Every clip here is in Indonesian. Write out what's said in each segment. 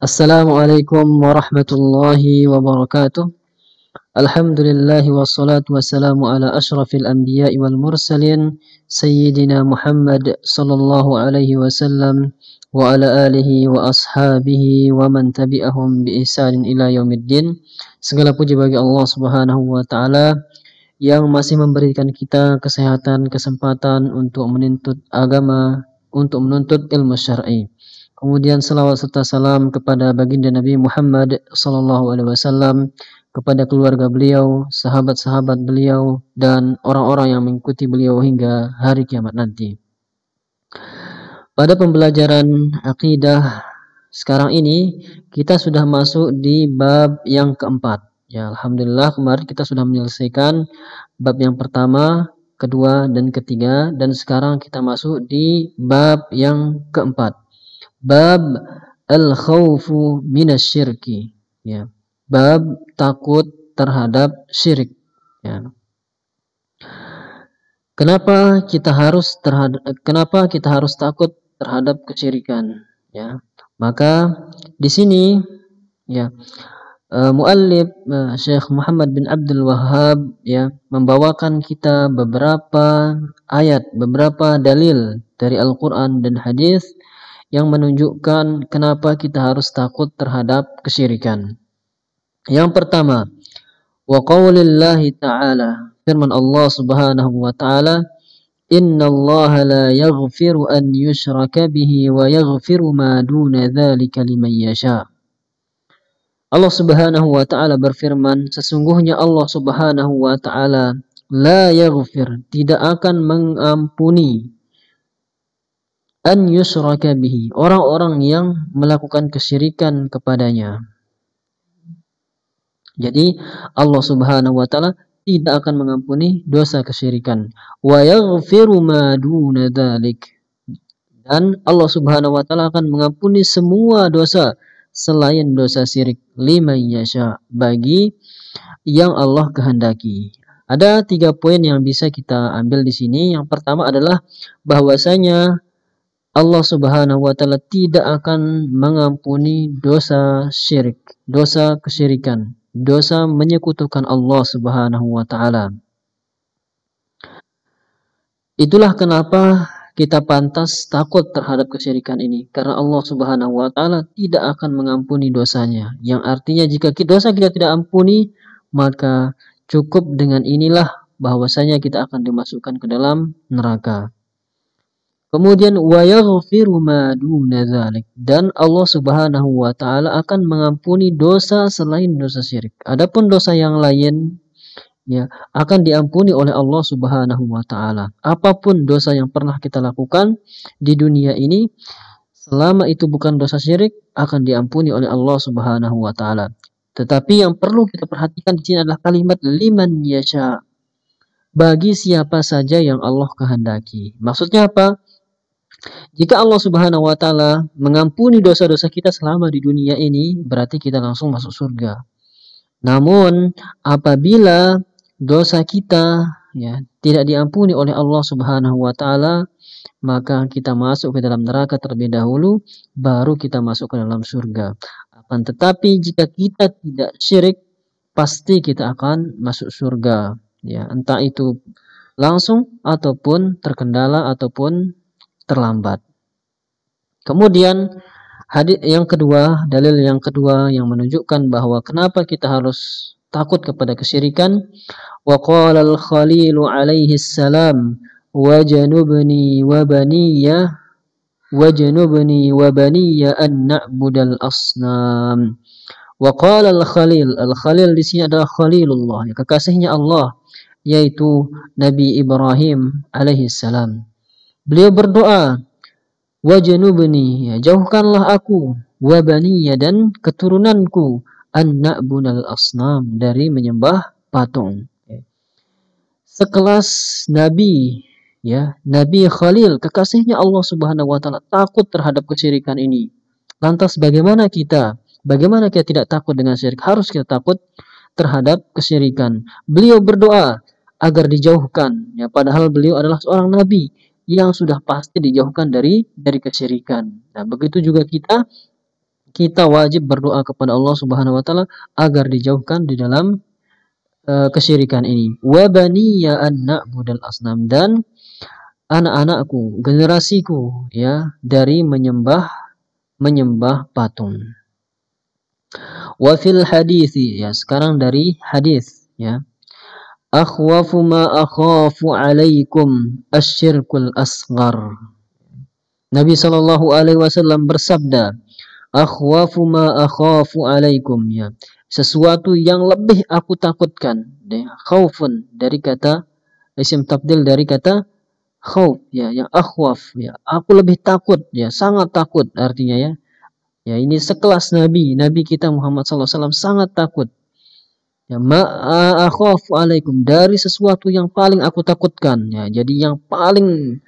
Assalamualaikum warahmatullahi wabarakatuh. Alhamdulillah wassalatu wassalamu ala ashrafil anbiya'i wal mursalin Sayyidina Muhammad sallallahu alaihi wasallam wa ala alihi wa ashabihi wa man tabi'ahum bi ihsanin ila yaumiddin. Segala puji bagi Allah Subhanahu wa taala yang masih memberikan kita kesehatan, kesempatan untuk menuntut agama, untuk menuntut ilmu syar'i. Kemudian salawat serta salam kepada baginda Nabi Muhammad sallallahu alaihi wasallam, kepada keluarga beliau, sahabat-sahabat beliau, dan orang-orang yang mengikuti beliau hingga hari kiamat nanti. Pada pembelajaran akidah sekarang ini kita sudah masuk di bab yang keempat. Ya, alhamdulillah kemarin kita sudah menyelesaikan bab yang pertama, kedua, dan ketiga, dan sekarang kita masuk di bab yang keempat. Bab al-khawfu minasyirki, ya. Bab takut terhadap syirik, ya. Kenapa kita harus takut terhadap kesyirikan, ya? Maka di sini, ya, muallif Syekh Muhammad bin Abdul Wahhab, ya, membawakan kita beberapa ayat, beberapa dalil dari Al-Quran dan hadis yang menunjukkan kenapa kita harus takut terhadap kesyirikan. Yang pertama, wa qaulillahi ta'ala, firman Allah Subhanahu wa ta'ala, innallaha la yaghfiru an yushraka bihi wa yaghfiru ma duna dzalika liman yasha. Allah Subhanahu wa ta'ala berfirman, sesungguhnya Allah Subhanahu wa ta'ala la yaghfir, tidak akan mengampuni, an yushraka bihi, orang-orang yang melakukan kesyirikan kepadanya. Jadi Allah Subhanahu wa taala tidak akan mengampuni dosa kesyirikan. Wa yaghfiru ma duna dzalik, dan Allah Subhanahu wa taala akan mengampuni semua dosa selain dosa syirik, liman yasha, bagi yang Allah kehendaki. Ada 3 poin yang bisa kita ambil di sini. Yang pertama adalah bahwasanya Allah Subhanahu wa taala tidak akan mengampuni dosa syirik, dosa kesyirikan, dosa menyekutukan Allah Subhanahu wa taala. Itulah kenapa kita pantas takut terhadap kesyirikan ini, karena Allah Subhanahu wa taala tidak akan mengampuni dosanya. Yang artinya jika dosa kita tidak ampuni, maka cukup dengan inilah bahwasanya kita akan dimasukkan ke dalam neraka. Kemudian wa yaghfiru ma duna dzalik, dan Allah Subhanahu wa taala akan mengampuni dosa selain dosa syirik. Adapun dosa yang lain, ya, akan diampuni oleh Allah Subhanahu wa taala. Apapun dosa yang pernah kita lakukan di dunia ini, selama itu bukan dosa syirik, akan diampuni oleh Allah Subhanahu wa taala. Tetapi yang perlu kita perhatikan di sini adalah kalimat liman yasha, bagi siapa saja yang Allah kehendaki. Maksudnya apa? Jika Allah Subhanahu wa taala mengampuni dosa-dosa kita selama di dunia ini, berarti kita langsung masuk surga. Namun apabila dosa kita, ya, tidak diampuni oleh Allah Subhanahu wa taala, maka kita masuk ke dalam neraka terlebih dahulu, baru kita masuk ke dalam surga. Akan tetapi jika kita tidak syirik, pasti kita akan masuk surga, ya, entah itu langsung ataupun terkendala ataupun terlambat. Kemudian hadis yang kedua, dalil yang kedua yang menunjukkan bahwa kenapa kita harus takut kepada kesyirikan. Wa qala al-Khalil alaihi salam wajnubni wa baniya an na'budal asnam. Wa qala al-Khalil, al-Khalil di sini adalah Khalilullah, kekasihnya Allah, yaitu Nabi Ibrahim alaihi salam. Beliau berdoa, wajnubni, ya, jauhkanlah aku, wa baniya, dan keturunanku, an na'budal asnam, dari menyembah patung. Sekelas Nabi, ya, Nabi Khalil, kekasihnya Allah Subhanahu wa taala, takut terhadap kesyirikan ini. Lantas bagaimana kita? Bagaimana kita tidak takut dengan syirik? Harus kita takut terhadap kesyirikan. Beliau berdoa agar dijauhkan, ya, padahal beliau adalah seorang nabi yang sudah pasti dijauhkan dari kesyirikan. Nah, begitu juga kita kita wajib berdoa kepada Allah Subhanahu wa taala agar dijauhkan di dalam kesyirikan ini. Wa baniya an na'budal asnam, dan anak-anakku, generasiku ya dari menyembah patung. Wa fil hadisi, ya sekarang dari hadis ya. Akhwafu ma akhafu alaikum asyirkul asghar. Nabi sallallahu alaihi wasallam bersabda, akhwafu ma akhafu alaikum, ya. Sesuatu yang lebih aku takutkan. Khaufun dari kata isim tabdil dari kata khauf, ya, yang akhwaf, ya. Aku lebih takut, ya, sangat takut artinya ya. Ya, ini sekelas Nabi kita Muhammad SAW sangat takut. Ya, akhafu alaikum, dari sesuatu yang paling aku takutkan. Ya, jadi yang paling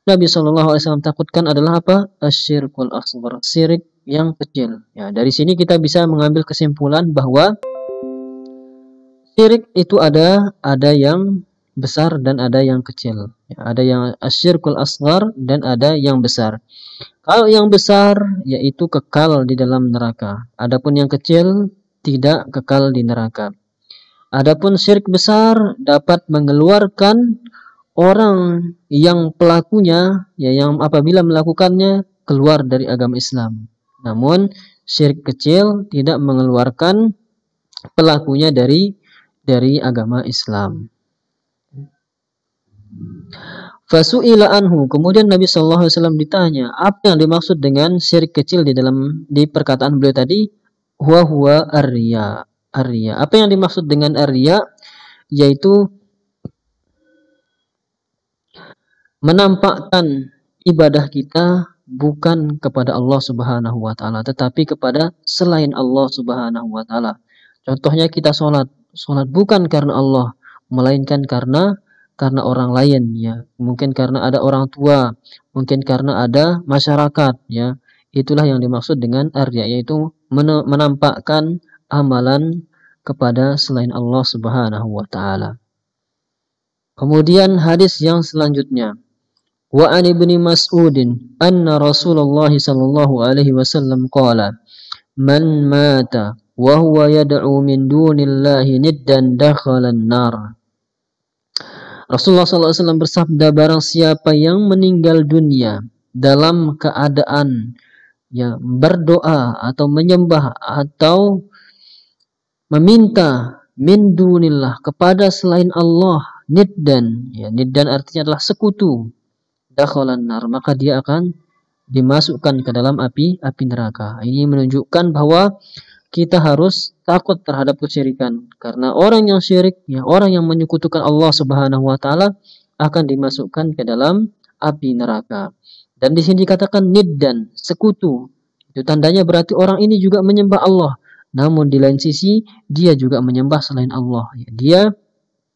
Nabi SAW takutkan adalah apa? Asyirkul asghar, syirik yang kecil. Ya, dari sini kita bisa mengambil kesimpulan bahwa syirik itu ada yang besar dan ada yang kecil. Ya, ada yang asyirkul asghar dan ada yang besar. Kalau yang besar yaitu kekal di dalam neraka. Adapun yang kecil tidak kekal di neraka. Adapun syirik besar dapat mengeluarkan orang yang pelakunya, ya, yang apabila melakukannya keluar dari agama Islam. Namun syirik kecil tidak mengeluarkan pelakunya dari agama Islam. Fasu'ila anhu, kemudian Nabi sallallahu alaihi wasallam ditanya, apa yang dimaksud dengan syirik kecil di perkataan beliau tadi? Huwa ar-riya. Ar-riya. Apa yang dimaksud dengan ar-riya? Yaitu menampakkan ibadah kita bukan kepada Allah Subhanahu wa taala, tetapi kepada selain Allah Subhanahu wa taala. Contohnya kita sholat bukan karena Allah, melainkan karena orang lain, ya. Mungkin karena ada orang tua, mungkin karena ada masyarakat, ya. Itulah yang dimaksud dengan ar-riya, yaitu menampakkan amalan kepada selain Allah Subhanahu wa taala. Kemudian hadis yang selanjutnya, wa an ibni Mas'udin anna Rasulullah sallallahu alaihi wasallam qala, man mata wa huwa yad'u min dunillahi niddan dakhala an-nar. Rasulullah SAW bersabda, barang siapa yang meninggal dunia dalam keadaan ya berdoa atau menyembah atau meminta min dunillah kepada selain Allah, niddan, ya, niddan artinya adalah sekutu, dakhalan nar, maka dia akan dimasukkan ke dalam api neraka. Ini menunjukkan bahwa kita harus takut terhadap kesyirikan, karena orang yang syirik, ya, orang yang menyekutukan Allah Subhanahu wa taala akan dimasukkan ke dalam api neraka. Dan di sini dikatakan niddan, sekutu. Itu tandanya berarti orang ini juga menyembah Allah, namun di lain sisi dia juga menyembah selain Allah. Dia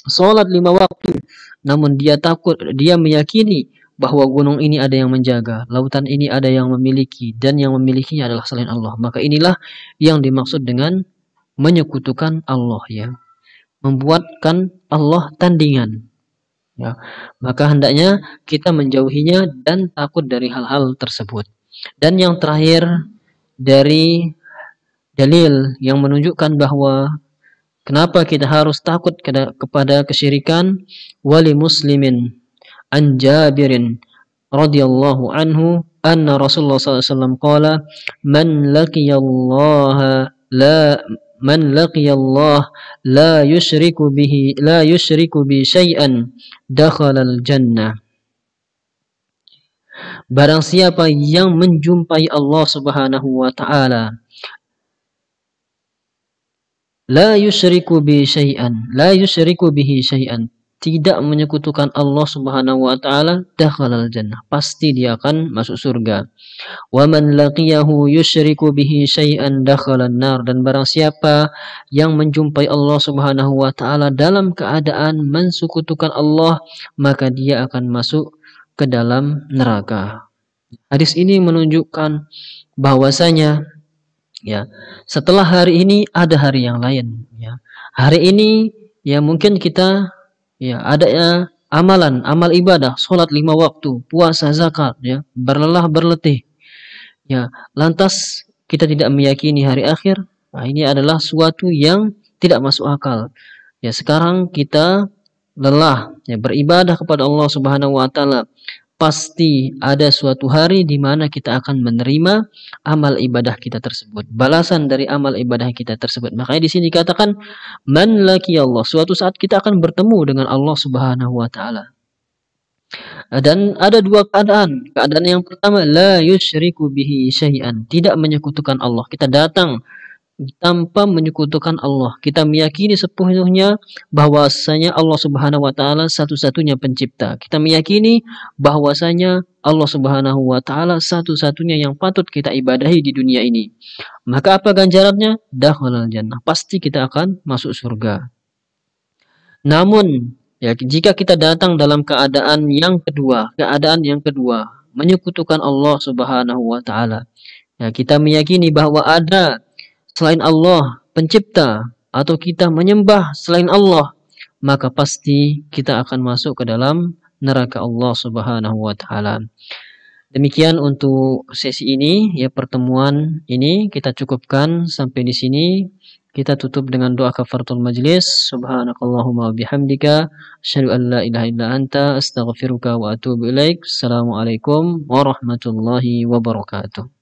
sholat 5 waktu, namun dia takut, dia meyakini bahwa gunung ini ada yang menjaga, lautan ini ada yang memiliki, dan yang memilikinya adalah selain Allah. Maka inilah yang dimaksud dengan menyekutukan Allah, ya, membuatkan Allah tandingan, ya. Maka hendaknya kita menjauhinya dan takut dari hal-hal tersebut. Dan yang terakhir dari dalil yang menunjukkan bahwa kenapa kita harus takut kepada kesyirikan, wali muslimin an Jabirin radhiyallahu anhu anna Rasulullah SAW qala man laqiyallaha la yushriku bi syai'an dakhalal jannah. Barang siapa yang menjumpai Allah Subhanahu wa taala la yushriku bihi syai'an, tidak menyekutukan Allah Subhanahu wa taala, dakhalal jannah, pasti dia akan masuk surga. Wa man laqiyahu yusyriku bihi syai'an dakhalan nar, dan barang siapa yang menjumpai Allah Subhanahu wa taala dalam keadaan mensekutukan Allah, maka dia akan masuk ke dalam neraka. Hadis ini menunjukkan bahwasanya, ya, setelah hari ini ada hari yang lain, ya. Hari ini, ya, mungkin kita, ya, ada, ya, amal ibadah, sholat 5 waktu, puasa, zakat, ya, berlelah berletih, ya. Lantas kita tidak meyakini hari akhir, nah ini adalah suatu yang tidak masuk akal. Ya, sekarang kita lelah ya beribadah kepada Allah Subhanahu wa taala. Pasti ada suatu hari di mana kita akan menerima amal ibadah kita tersebut, balasan dari amal ibadah kita tersebut. Makanya di sini dikatakan man laki Allah, suatu saat kita akan bertemu dengan Allah Subhanahu wa taala. Dan ada dua keadaan. Keadaan yang pertama, la yusyriku bihi syai'an, tidak menyekutukan Allah. Kita datang tanpa menyekutukan Allah. Kita meyakini sepenuhnya bahwasanya Allah Subhanahu wa taala satu-satunya pencipta. Kita meyakini bahwasanya Allah Subhanahu wa taala satu-satunya yang patut kita ibadahi di dunia ini. Maka apa ganjarannya? Dakhalal jannah. Pasti kita akan masuk surga. Namun, ya jika kita datang dalam keadaan yang kedua, menyekutukan Allah Subhanahu wa taala. Ya, kita meyakini bahwa ada selain Allah pencipta atau kita menyembah selain Allah, maka pasti kita akan masuk ke dalam neraka Allah Subhanahu wa taala. Demikian untuk sesi ini, ya pertemuan ini kita cukupkan sampai di sini. Kita tutup dengan doa kafaratul majlis. Subhanakallahumma bihamdika asyhadu an la ilaha illa anta astaghfiruka wa atubu ilaik. Assalamualaikum warahmatullahi wabarakatuh.